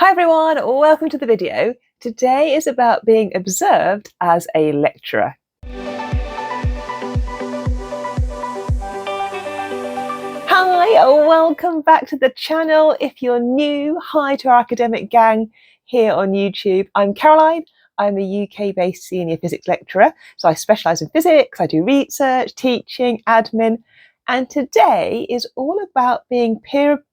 Hi everyone, welcome to the video. Today is about being observed as a lecturer. Hi, welcome back to the channel. If you're new, hi to our academic gang here on YouTube. I'm Caroline. I'm a UK-based senior physics lecturer. So I specialise in physics, I do research, teaching, admin, and today is all about being peer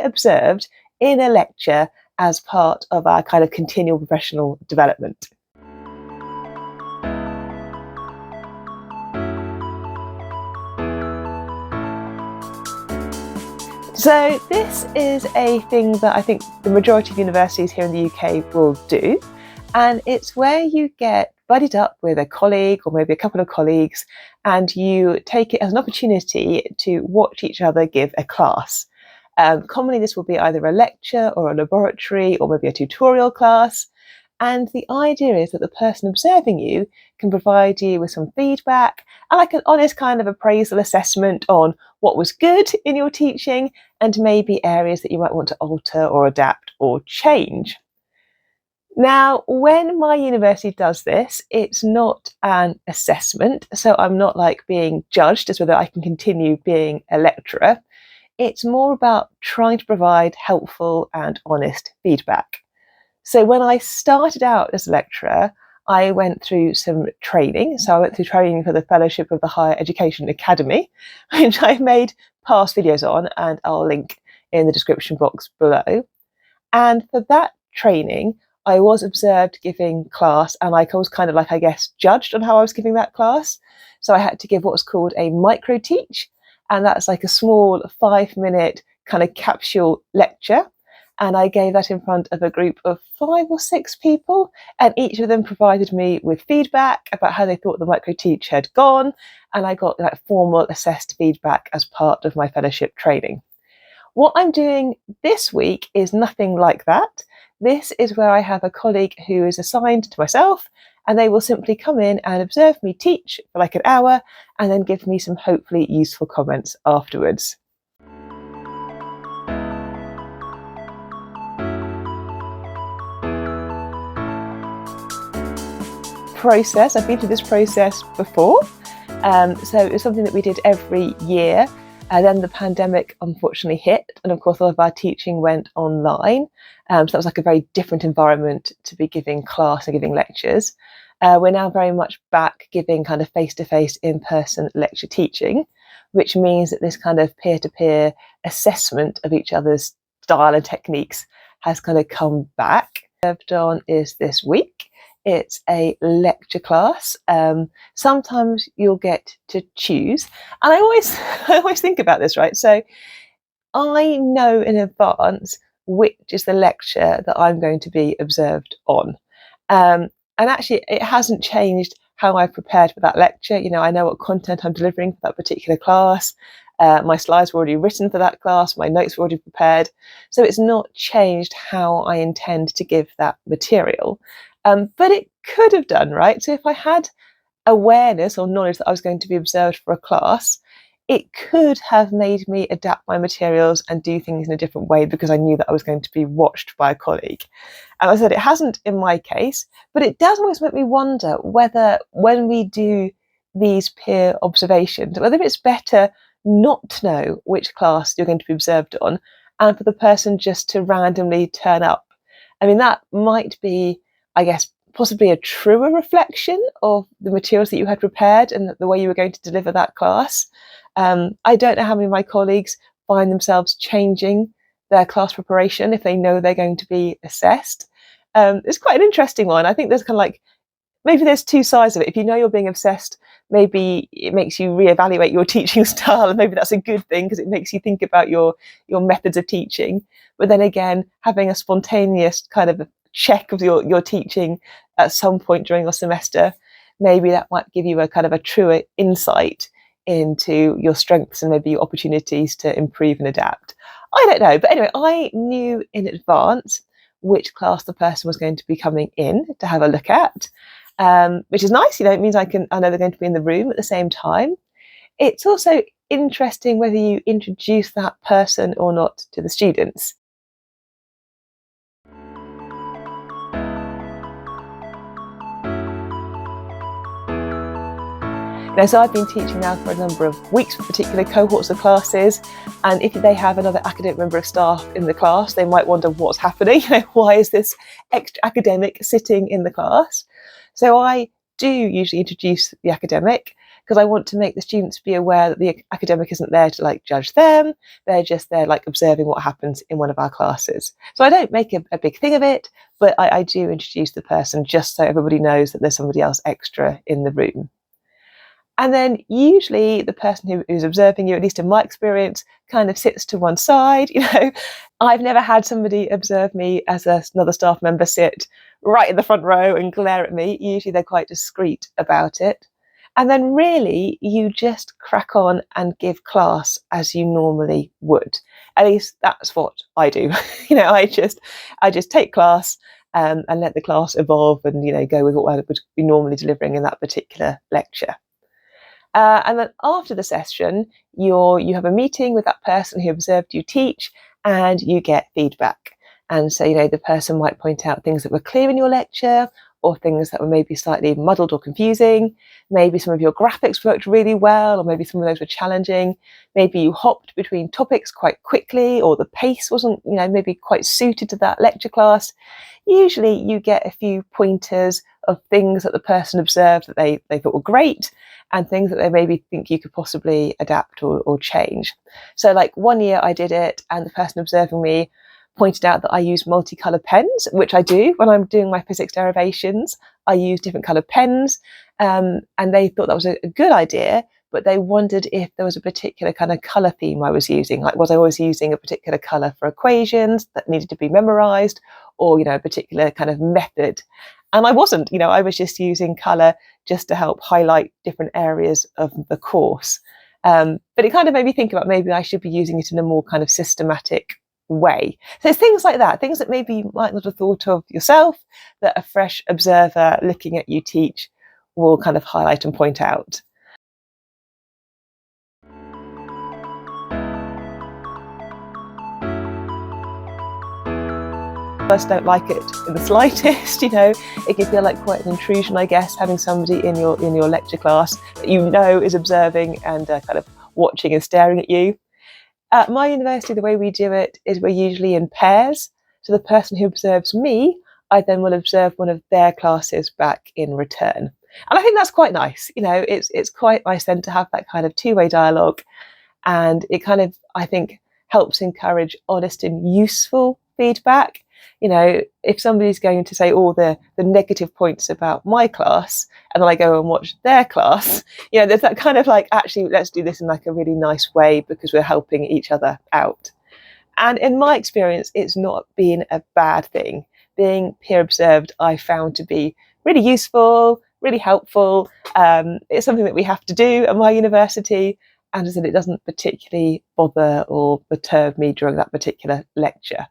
observed in a lecture as part of our kind of continual professional development. So this is a thing that I think the majority of universities here in the UK will do, and it's where you get buddied up with a colleague or maybe a couple of colleagues, and you take it as an opportunity to watch each other give a class. Commonly this will be either a lecture or a laboratory or maybe a tutorial class. And the idea is that the person observing you can provide you with some feedback and like an honest kind of appraisal assessment on what was good in your teaching and maybe areas that you might want to alter or adapt or change. Now, when my university does this, it's not an assessment, so I'm not like being judged as whether I can continue being a lecturer. It's more about trying to provide helpful and honest feedback. So when I started out as a lecturer, I went through some training. So I went through training for the Fellowship of the Higher Education Academy, which I've made past videos on, and I'll link in the description box below. And for that training, I was observed giving class, and I was kind of like, I guess, judged on how I was giving that class. So I had to give what's called a micro teach, and that's like a small 5-minute kind of capsule lecture. And I gave that in front of a group of 5 or 6 people, and each of them provided me with feedback about how they thought the micro teach had gone, and I got that formal assessed feedback as part of my fellowship training. What I'm doing this week is nothing like that. This is where I have a colleague who is assigned to myself, and they will simply come in and observe me teach for like an hour and then give me some hopefully useful comments afterwards. Process. I've been through this process before. So it's something that we did every year. And then the pandemic unfortunately hit, and of course all of our teaching went online. So that was like a very different environment to be giving class and giving lectures. We're now very much back giving kind of face-to-face, in-person lecture teaching, which means that this kind of peer-to-peer assessment of each other's style and techniques has kind of come back. Served on is this week. It's a lecture class. Sometimes you'll get to choose, and I always think about this, right? So I know in advance which is the lecture that I'm going to be observed on, and actually it hasn't changed how I've prepared for that lecture. You know, I know what content I'm delivering for that particular class. My slides were already written for that class. My notes were already prepared, so it's not changed how I intend to give that material. But it could have done, right? So if I had awareness or knowledge that I was going to be observed for a class, it could have made me adapt my materials and do things in a different way because I knew that I was going to be watched by a colleague. And I said it hasn't in my case, but it does always make me wonder whether when we do these peer observations, whether it's better not to know which class you're going to be observed on and for the person just to randomly turn up. I mean, that might be, I guess, possibly a truer reflection of the materials that you had prepared and the way you were going to deliver that class. I don't know how many of my colleagues find themselves changing their class preparation if they know they're going to be assessed. It's quite an interesting one. I think there's kind of like, maybe there's 2 sides of it. If you know you're being assessed, maybe it makes you reevaluate your teaching style, and maybe that's a good thing because it makes you think about your methods of teaching. But then again, having a spontaneous kind of check of your teaching at some point during your semester, maybe that might give you a kind of a truer insight into your strengths and maybe your opportunities to improve and adapt. I don't know, but anyway, I knew in advance which class the person was going to be coming in to have a look at, which is nice. You know, it means I know they're going to be in the room at the same time. It's also interesting whether you introduce that person or not to the students. So I've been teaching now for a number of weeks for particular cohorts of classes, and if they have another academic member of staff in the class, they might wonder what's happening. Why is this extra academic sitting in the class? So I do usually introduce the academic, because I want to make the students be aware that the academic isn't there to judge them. They're just there observing what happens in one of our classes. So I don't make a big thing of it, but I do introduce the person just so everybody knows that there's somebody else extra in the room. And then usually the person who's observing you, at least in my experience, kind of sits to one side. I've never had somebody observe me as another staff member sit right in the front row and glare at me. Usually they're quite discreet about it. And then really you just crack on and give class as you normally would. At least that's what I do. I just take class and let the class evolve and go with what I would be normally delivering in that particular lecture. And then after the session, you have a meeting with that person who observed you teach, and you get feedback. And so, the person might point out things that were clear in your lecture, or things that were maybe slightly muddled or confusing. Maybe some of your graphics worked really well, or maybe some of those were challenging. Maybe you hopped between topics quite quickly, or the pace wasn't, maybe quite suited to that lecture class. Usually you get a few pointers of things that the person observed that they thought were great, and things that they maybe think you could possibly adapt or change. So one year I did it, and the person observing me pointed out that I use multicolour pens, which I do when I'm doing my physics derivations. I use different coloured pens, and they thought that was a good idea, but they wondered if there was a particular kind of colour theme I was using. Was I always using a particular colour for equations that needed to be memorised, or a particular kind of method? And I wasn't. I was just using colour just to help highlight different areas of the course. But it kind of made me think about maybe I should be using it in a more kind of systematic way. So it's things like that, things that maybe you might not have thought of yourself, that a fresh observer looking at you teach will kind of highlight and point out. I just don't like it in the slightest. It can feel like quite an intrusion, I guess, having somebody in your lecture class that is observing and kind of watching and staring at you. At my university, the way we do it is we're usually in pairs. So the person who observes me, I then will observe one of their classes back in return. And I think that's quite nice. It's quite nice then to have that kind of two-way dialogue, and it kind of, I think, helps encourage honest and useful feedback. If somebody's going to say all the negative points about my class, and then I go and watch their class, there's that kind of actually, let's do this in a really nice way because we're helping each other out. And in my experience, it's not been a bad thing. Being peer observed, I found to be really useful, really helpful. It's something that we have to do at my university. And as I said, it doesn't particularly bother or perturb me during that particular lecture.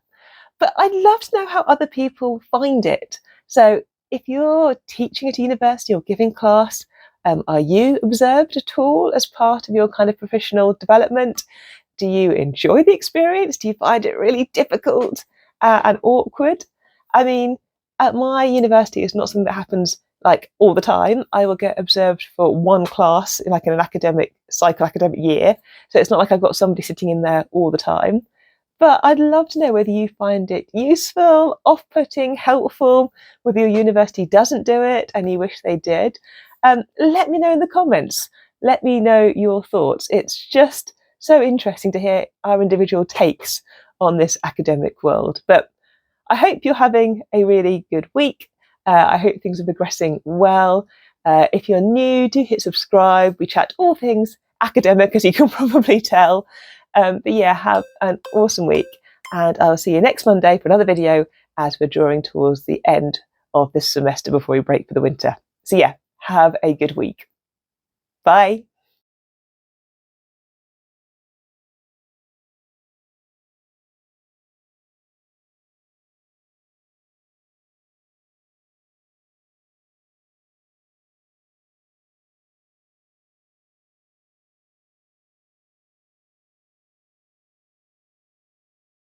But I'd love to know how other people find it. So if you're teaching at a university or giving class, are you observed at all as part of your kind of professional development? Do you enjoy the experience? Do you find it really difficult and awkward? I mean, at my university, it's not something that happens all the time. I will get observed for one class in an academic year. So it's not like I've got somebody sitting in there all the time. But I'd love to know whether you find it useful, off-putting, helpful, whether your university doesn't do it and you wish they did. Let me know in the comments. Let me know your thoughts. It's just so interesting to hear our individual takes on this academic world. But I hope you're having a really good week. I hope things are progressing well. If you're new, do hit subscribe. We chat all things academic, as you can probably tell. But yeah, have an awesome week, and I'll see you next Monday for another video as we're drawing towards the end of this semester before we break for the winter. So yeah, have a good week. Bye.